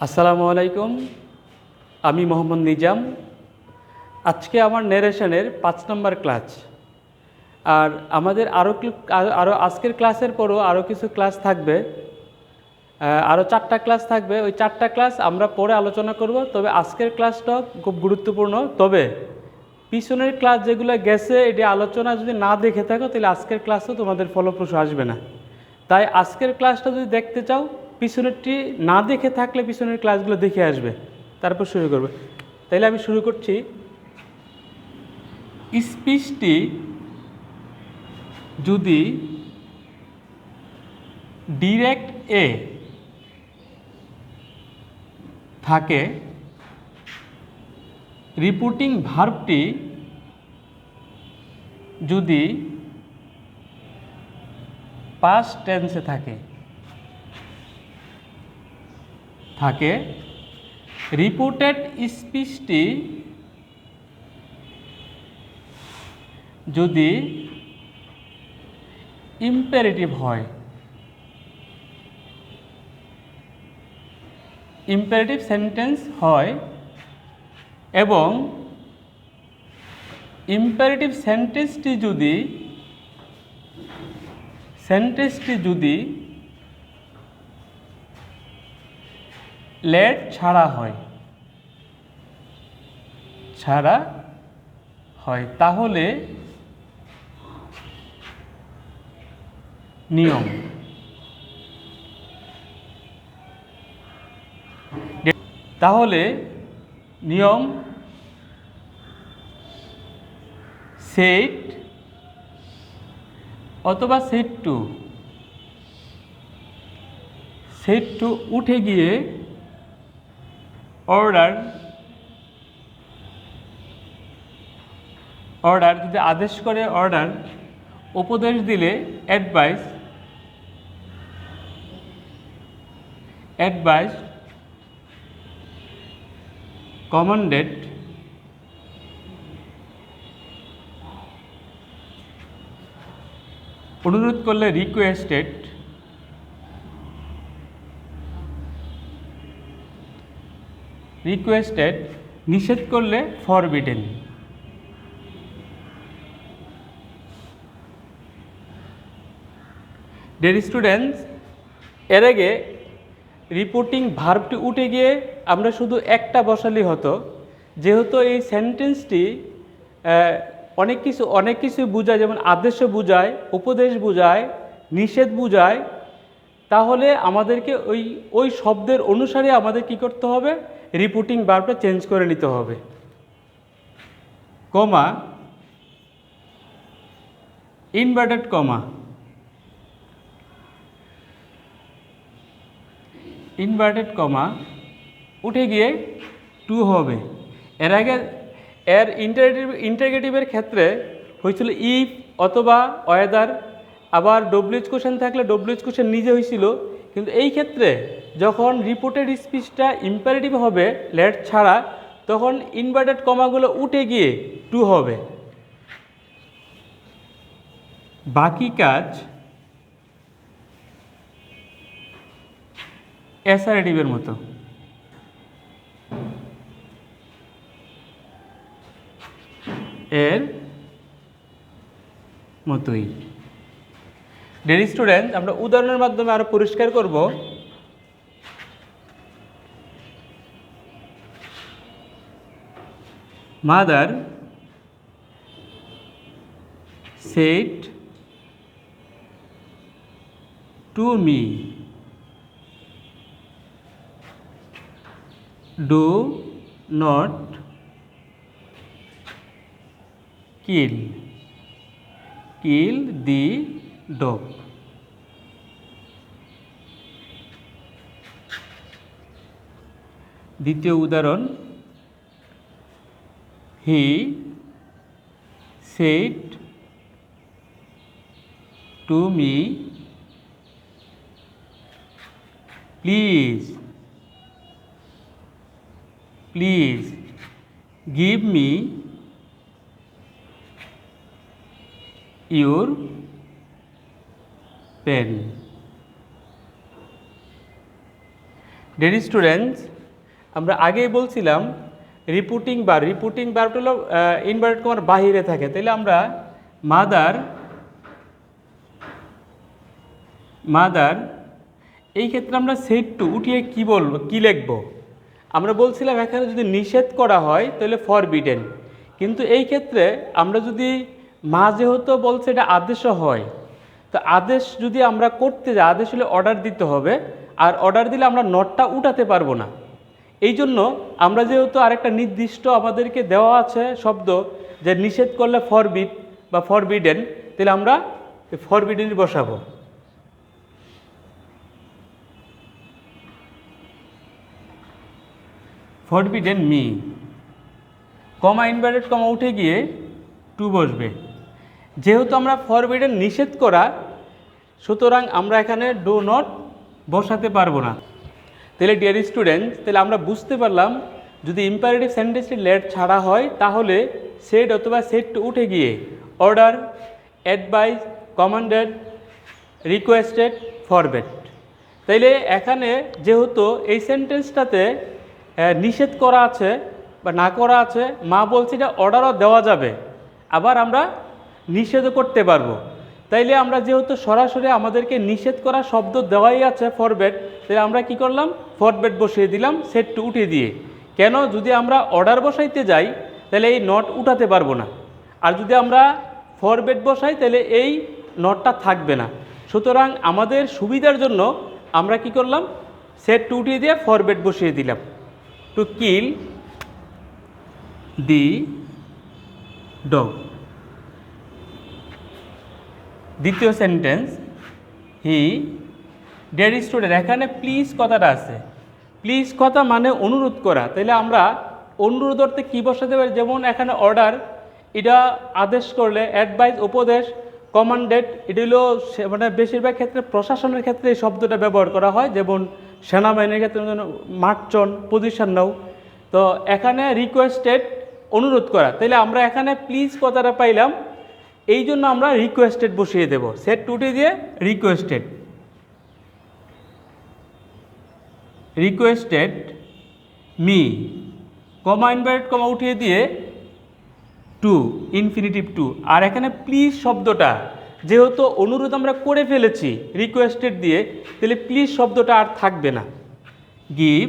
আসসালামু আলাইকুম। আমি মোহাম্মদ নিজাম। আজকে আমার নেরেশনের 5 নম্বর ক্লাস। আর আমাদের আরও আজকের ক্লাসের পরও আরও কিছু ক্লাস থাকবে। আরও 4টা ক্লাস থাকবে। ওই 4টা ক্লাস আমরা পরে আলোচনা করব। তবে আজকের ক্লাসটা খুব গুরুত্বপূর্ণ। তবে পিছনের ক্লাস যেগুলো গেছে এটি আলোচনা যদি না দেখে থাকো তাহলে আজকের ক্লাসও তোমাদের ফলপ্রসূ আসবে না। তাই আজকের ক্লাসটা যদি দেখতে চাও পিছনেরটি না দেখে থাকলে পিছনের ক্লাসগুলো দেখে আসবে, তারপর শুরু করবে। তাইলে আমি শুরু করছি। স্পিচটি যদি ডিরেক্ট এ থাকে, রিপোর্টিং ভার্বটি যদি পাস্ট টেন্সে থাকে রিপোর্টেড স্পিচটি যদি ইম্পেরেটিভ হয়, ইম্পেরেটিভ সেন্টেন্স হয়, এবং ইম্পেরেটিভ সেন্টেন্সটি যদি লেট ছাড়া হয় তাহলে নিয়ম সেট অথবা সেট টু উঠে গিয়ে অর্ডার যদি আদেশ করে, অর্ডার উপদেশ দিলে অ্যাডভাইস কমান্ডেড অনুরোধ করলে রিকোয়েস্টেড নিষেধ করলে ফরবিডেন। ডিয়ার স্টুডেন্টস, এর আগে রিপোর্টিং ভার্বটি উঠে গিয়ে আমরা শুধু একটা বসালেই হতো। যেহেতু এই সেন্টেন্সটি অনেক কিছু বোঝায়, যেমন আদেশও বোঝায়, উপদেশ বোঝায়, নিষেধ বোঝায়, তাহলে আমাদেরকে ওই শব্দের অনুসারে আমাদের কি করতে হবে, রিপোর্টিং ভার্বটা চেঞ্জ করে নিতে হবে। কমা, ইনভার্টেড কমা উঠে গিয়ে টু হবে। এর আগে এর ইন্টারগেটিভের ক্ষেত্রে হয়েছিল ইফ অথবা ওয়েদার, আবার ডব্লিউএইচ কোশ্চেন থাকলে ডব্লিউএইচ কোশ্চেন নিজে হয়েছিল। কিন্তু এই ক্ষেত্রে যখন রিপোর্টেড স্পিচটা ইম্পারেটিভ হবে লেট ছাড়া, তখন ইনভার্টেড কমাগুলো উঠে গিয়ে টু হবে। বাকি কাজ অ্যাসারেটিভের মতো। এর মতোই। ডিয়ার স্টুডেন্ট, আমরা উদাহরণের মাধ্যমে আরো পরিষ্কার করব। Mother said to me, do not kill the dog. দ্বিতীয় উদাহরণ, he said to me, please give me your pen. Dear students, আমরা আগেই বলছিলাম রিপোর্টিং বারটা হলো ইনভার্টেড কমার বাহিরে থাকে, তাহলে আমরা মাদার এই ক্ষেত্রে আমরা সেট টু উঠিয়ে কি লিখব? আমরা বলছিলাম এখানে যদি নিষেধ করা হয় তাহলে ফরবিডেন, কিন্তু এই ক্ষেত্রে আমরা যদি মা যেহেতু বলছে এটা আদেশও হয়, তো আদেশ যদি আমরা করতে যাই, আদেশ হলে অর্ডার দিতে হবে, আর অর্ডার দিলে আমরা নটটা উঠাতে পারবো না। এই জন্য আমরা যেহেতু আরেকটা নির্দিষ্ট আমাদেরকে দেওয়া আছে শব্দ যে নিষেধ করলে ফরবিড বা ফরবিডেন, তাহলে আমরা ফরবিডেনই বসাবো। Forbidden me, comma inverted comma উঠে গিয়ে টু বসবে। যেহেতু আমরা ফরবিডেন নিষেধ করা, সুতরাং আমরা এখানে ডু নট বসাতে পারবো না। তাহলে ডিয়ার স্টুডেন্টস, তাহলে আমরা বুঝতে পারলাম যদি ইম্পারেটিভ সেন্টেন্সটি লেট ছাড়া হয় তাহলে সেট অথবা সেট টু উঠে গিয়ে order, advice, commanded, requested, forbade. তাইলে এখানে যেহেতু এই সেন্টেন্সটাতে নিষেধ করা আছে বা না করা আছে, মা বলছে এটা অর্ডারও দেওয়া যাবে, আবার আমরা নিষেধও করতে পারবো। তাইলে আমরা যেহেতু সরাসরি আমাদেরকে নিষেধ করা শব্দ দেওয়াই আছে ফরবেড, তাহলে আমরা কি করলাম? ফরবেড বসিয়ে দিলাম সেট টু উঠিয়ে দিয়ে। কেন? যদি আমরা অর্ডার বসাইতে যাই তাহলে এই নট উঠাতে পারবো না, আর যদি আমরা ফরবেড বসাই তাহলে এই নটটা থাকবে না। সুতরাং আমাদের সুবিধার জন্য আমরা কি করলাম? সেট টু উঠিয়ে দিয়ে ফরবেড বসিয়ে দিলাম। To kill the dog. দ্বিতীয় সেন্টেন্স, হি, ডিয়ার স্টুডেন্ট, এখানে প্লিজ কথাটা আছে। প্লিজ কথা মানে অনুরোধ করা, তাইলে আমরা অনুরোধ অর্থে কী বসাতে পারি? যেমন এখানে অর্ডার, এটা আদেশ করলে, অ্যাডভাইস উপদেশ, কমান্ডেড এটা হলো মানে বেশিরভাগ ক্ষেত্রে প্রশাসনের ক্ষেত্রে এই শব্দটা ব্যবহার করা হয়, যেমন সেনাবাহিনীর ক্ষেত্রে মার্চন, পজিশন নাও। তো এখানে রিকোয়েস্টেড অনুরোধ করা, তাইলে আমরা এখানে প্লিজ কথাটা পাইলাম, এই জন্য আমরা রিকোয়েস্টেড বসিয়ে দেব সেট টুটি দিয়ে requested. Requested me, comma inverted comma উঠিয়ে দিয়ে টু, ইনফিনিটিভ টু। আর এখানে প্লিজ শব্দটা যেহেতু অনুরোধ আমরা করে ফেলেছি রিকোয়েস্টেড দিয়ে, তাহলে প্লিজ শব্দটা আর থাকবে না। গিভ,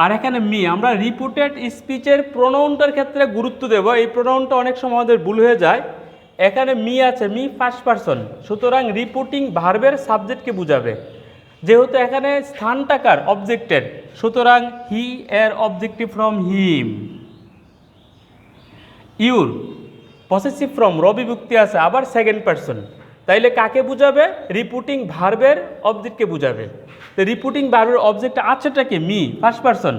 আর এখানে মি, আমরা রিপোর্টেড স্পিচের প্রোনাউনটার ক্ষেত্রে গুরুত্ব দেব। এই প্রোনাউনটা অনেক সময় আমাদের ভুল হয়ে যায়। এখানে মি আছে, মি ফার্স্ট পারসন, সুতরাং রিপোর্টিং ভার্বের সাবজেক্টকে বুঝাবে। যেহেতু এখানে স্থানটাকার অবজেক্টেড, সুতরাং হি এর objective from him. Your possessive from রবিভুক্তি আছে, আবার সেকেন্ড পারসন, তাইলে কাকে বুঝাবে? রিপোর্টিং ভার্বের অবজেক্টকে বুঝাবে। তো রিপোর্টিং ভার্বের অবজেক্ট আছেটাকে মি ফার্স্ট পারসন,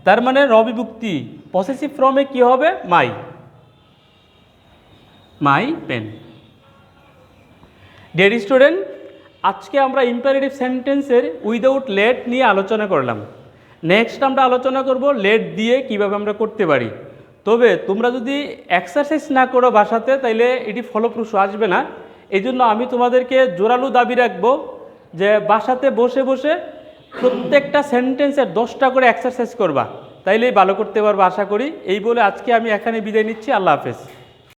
তার মানে রবিভুক্তি পসেসিভ ফ্রমে কি হবে? মাই, মাই পেন। ডিয়ার স্টুডেন্ট, আজকে আমরা ইম্পারেটিভ সেন্টেন্সের উইদাউট লেট নিয়ে আলোচনা করলাম। নেক্সট আমরা আলোচনা করব লেট দিয়ে কিভাবে আমরা করতে পারি। তবে তোমরা যদি এক্সারসাইজ না করো বাসাতে, তাইলে এটি ফলপ্রসূ আসবে না। এই জন্য আমি তোমাদেরকে জোরালো দাবি রাখবো যে বাসাতে বসে বসে প্রত্যেকটা সেন্টেন্সের 10টা করে এক্সারসাইজ করবা, তাইলেই ভালো করতে পারবো আশা করি। এই বলে আজকে আমি এখানে বিদায় নিচ্ছি। আল্লাহ হাফেজ।